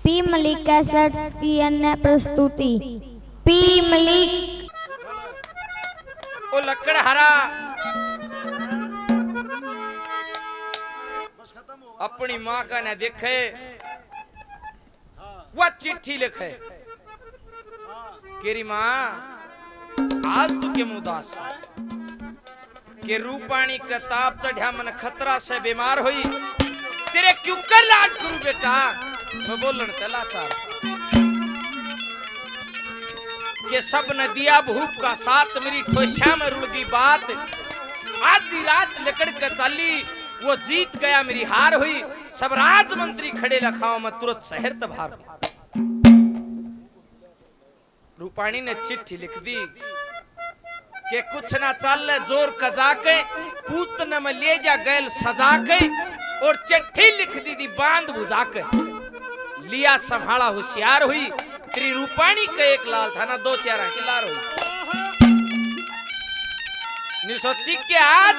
P Malik cassettes की अन्य प्रस्तुति। पी मलिक ओ लकड़हारा अपनी माँ का न देखे वह चिट्ठी लिखे केरी माँ आज तू के मुदास के रूपाणी का ताप चढ़ा मन खतरा से बीमार हुई तेरे क्यों कर लाड करूं बेटा मैं बोलन चला चार के सब न दिया भूख का साथ मेरी ठोशा में रुड़ गई बात आधी रात लकड़ के चली वो जीत गया मेरी हार हुई सब राज मंत्री खड़े लखाओ मैं तुरंत शहर तबार रूपाणी ने चिट्ठी लिख दी के कुछ ना चल जोर कजा के पूतन में ले जा गैल सजा के और चिट्ठी लिख दी थी बांध बुझा के लिया संभाला होशियार हुई तेरी रूपाणी का एक लाल था ना दो चेहरा की लार हुई निसोची के आज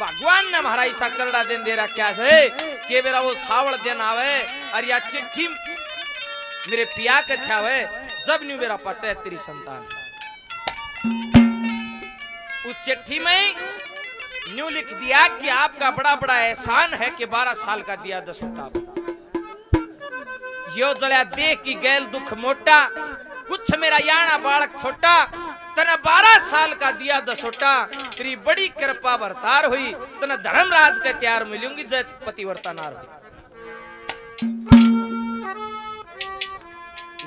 भगवान ने हमारा ऐसा करड़ा दिन दे रहा क्या से के मेरा वो सावल दिन आवे और या चिट्ठी मेरे पिया के थे आवे जब न्यू मेरा पटे तेरी संतान उस चिट्ठी में न्यू लिख दिया कि आपका बड़ा बड़ा एहसान है कि 12 साल का दिया 10 यो जड़ा देख की गैल दुख मोटा कुछ मेरा याना बालक छोटा तना 12 साल का दिया 10 तेरी बड़ी कृपा बरतार हुई तना धर्मराज के त्यार मिलूंगी जय पतिव्रता नार हुई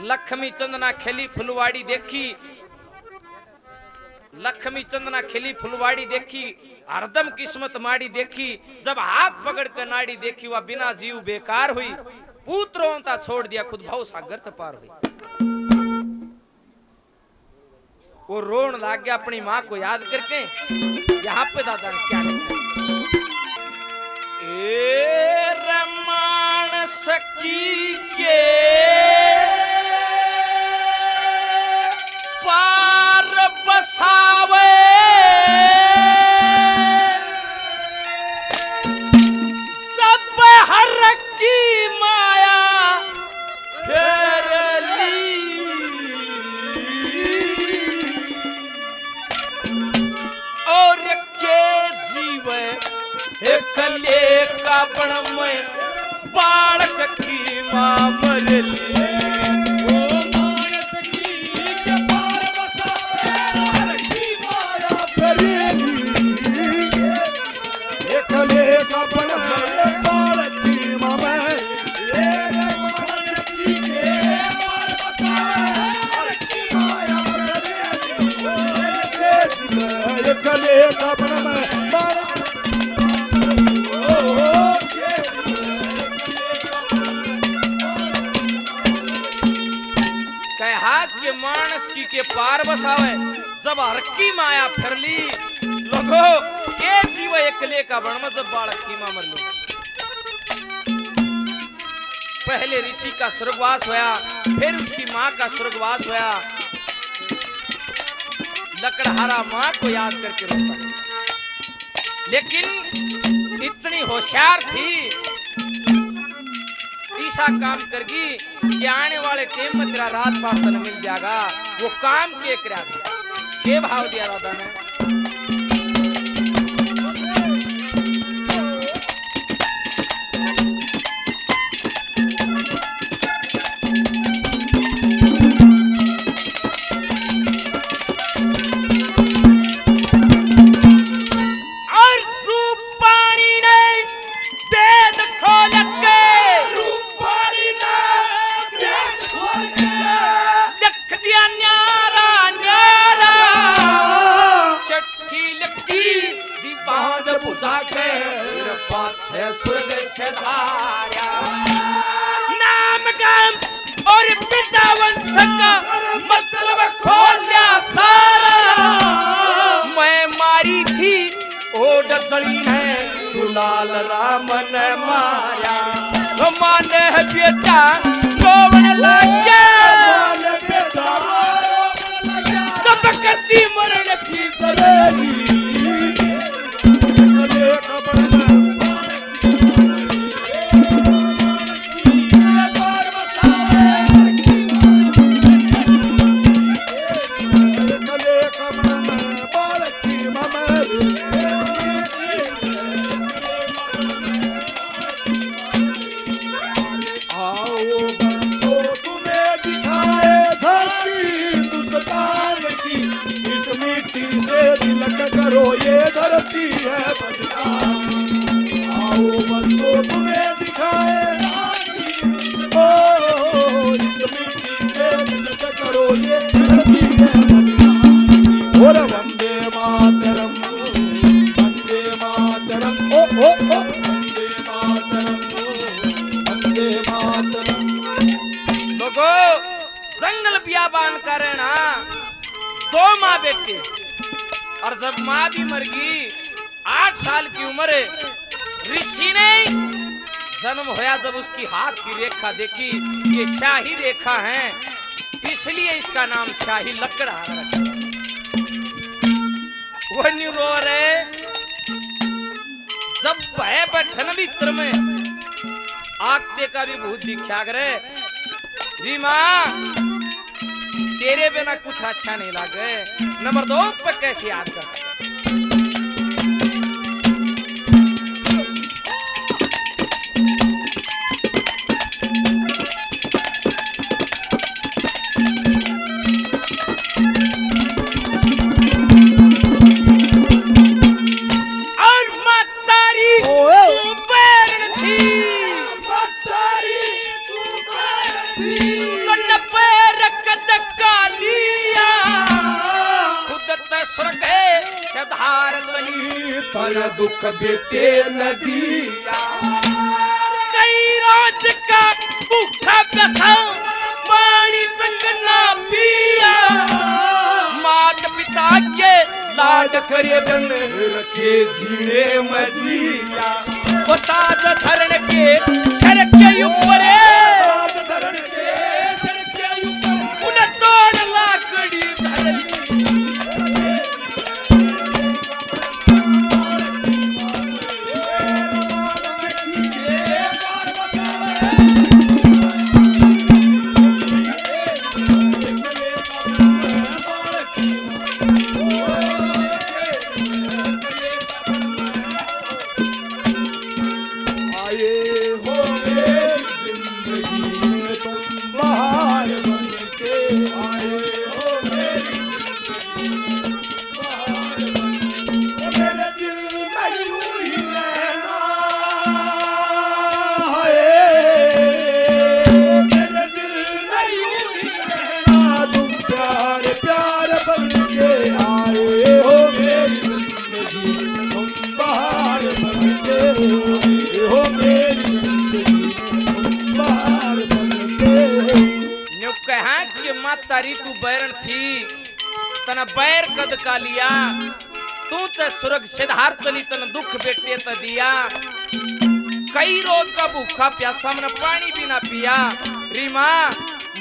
लक्ष्मी चंदना खेली फुलवाड़ी देखी लक्ष्मी चंदना खेली फुलवाड़ी देखी हरदम किस्मत माड़ी देखी जब हाथ पकड़ कर नाड़ी देखी वह बिना जीव बेकार हुई पुत्रों ता छोड़ दिया खुद भाव सागर पार हुई वो रोन लाग गया अपनी माँ को याद करके यहाँ पे दादा ने क्या लिखा ए रमान सखी के पार बसावे जब हर की माया फेर ली और के जीवे कले का बण में बालक की मां मरली के मानस की के पार बसावे जब हर की माया फिर ली लोगो के जीव एकले का बण में जब बालक की मां मर ली पहले ऋषि का स्वर्गवास होया फिर उसकी मां का स्वर्गवास होया लकड़हारा मां को याद करके रोता लेकिन इतनी होशियार थी ऐसा काम करगी कि आने वाले टाइम में तेरा रात पार्सल मिल जाएगा वो काम के करा के भाव दिया दादा ने स्वर्ग से धारा नाम गाम और पिता वंश का मतलब खोल लिया सारा मैं मारी थी ओ डचड़ी है तू लाल राम ने मारा माने बेटा रोवन लगे तब करती मरण की जलेली करो ये धरती है बदनाम। आओ बच्चों तुम्हें दिखाए ओ इस मिट्टी से मदद करो ये धरती है बदनाम। और वंदे मातरम वंदे मातरम ओ ओ ओ वंदे मातरम वंदे मातरम। लोगो जंगल बियाबान का रहना 2 माँ बेटे, और जब माँ भी मर गई 8 साल की उम्र है, ऋषि ने जन्म होया जब उसकी हाथ की रेखा देखी ये शाही रेखा है, इसलिए इसका नाम शाही लकड़हारा रखा। वो नहीं रो रहे जब भय बैठन भीतर में आगते का भी बहुत दिखा करे। रीमा तेरे बिना कुछ अच्छा नहीं लागे, नंबर 2 पर कैसे याद कर। और मातारी तू बैरण थी, मातारी तू बैरण थी, स्वर्ग सधार पर दुख बेटे नदिया। कई रोज का भूखा प्यासा पानी तक ना पिया, मात पिता के लाड करे बन रखे झीणे मजिया। वो ताज धरण के सर के ऊपर धरण के सर के ऊपर उन्हें तोड़ लाकड़ी धरण तारी तू बैरण थी तना बैर कद का लिया, तू ते स्वर्ग सिधार चली तन दुख बेटे त दिया। कई रोज का भूखा प्यासा मन पानी भी ना पिया। रीमा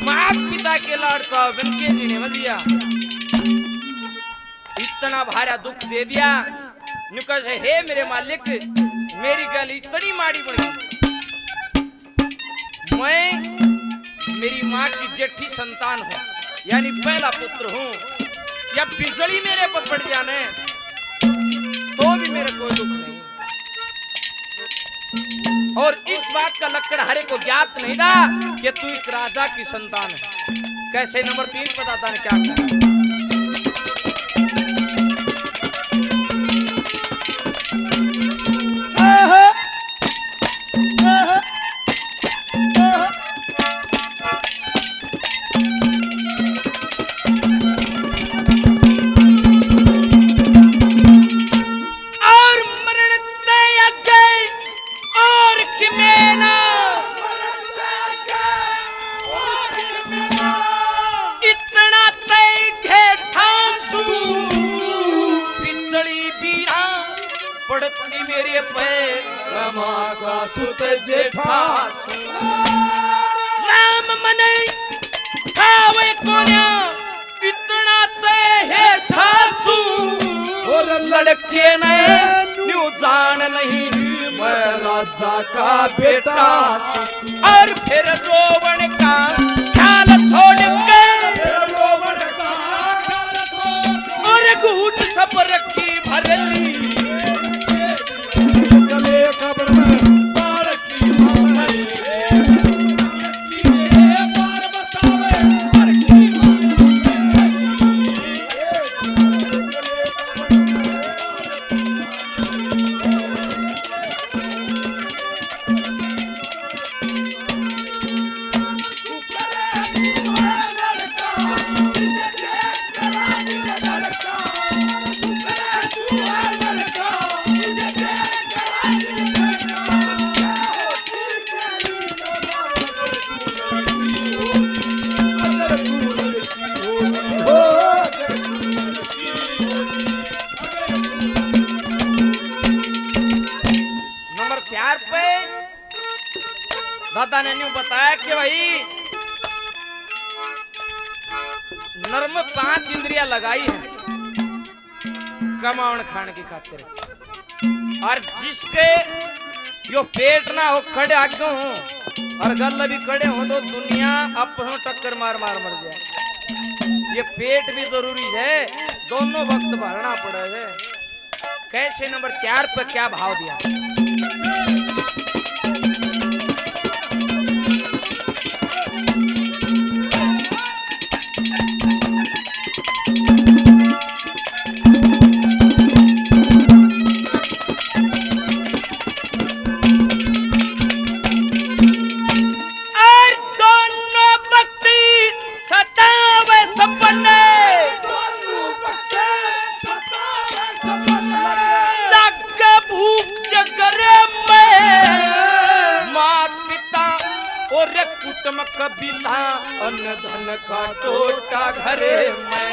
मात पिता के लाड़ चाव बन के जीने मजिया, इतना भारा दुख दे दिया। नुका से हे मेरे मालिक मेरी गल इतनी माड़ी पड़ी, मैं मेरी माँ की जेठी संतान हूँ, यानी पहला पुत्र हूँ, या बिजली मेरे पर पड़ जाने तो भी मेरे कोई दुख नहीं। और इस बात का लकड़हारे को ज्ञात नहीं था कि तू एक राजा की संतान है। कैसे नंबर 3 बताता है क्या कहा। पड़ती मेरे पे रमा का सुत जेठा राम मने खावे कोन्या इतना ते है ठासू, और लड़के ने न्यू जान नहीं मैं राजा का बेटा। और फिर रोवण का ख्याल छोड़ के रोवण का ख्याल छोड़ और घूट सब रखी भरली खबर में बाल की मामले पार बसावे हर की दादा ने न्यू बताया कि भाई नर में 5 इंद्रियां लगाई है कमाउन खाने की खातिर, और जिसके यो पेट ना हो खड़े आगे हो और गल भी खड़े हो तो दुनिया आपस टक्कर मार मार मर जाए। ये पेट भी जरूरी है, दोनों वक्त भरना पड़ा है। कैसे नंबर 4 पे क्या भाव दिया? कबीला अन्न धन का टोटा घरे में,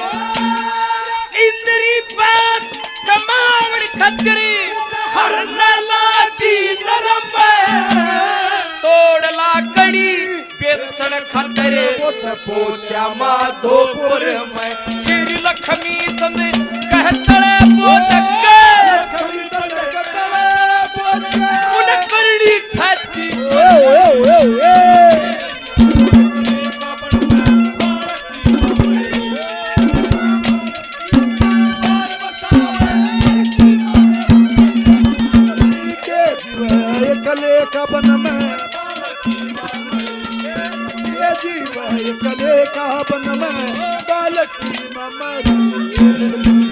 इंद्री बात कमावड़ खतरी हर नलाती नरम तोड़ला कड़ी बेचन खतरे पोचा माधोपुर में। श्री लक्ष्मी चंद कहतड़े बोलके उन करड़ी छाती बन में ये जीव कले का बन में बालक की ममरी।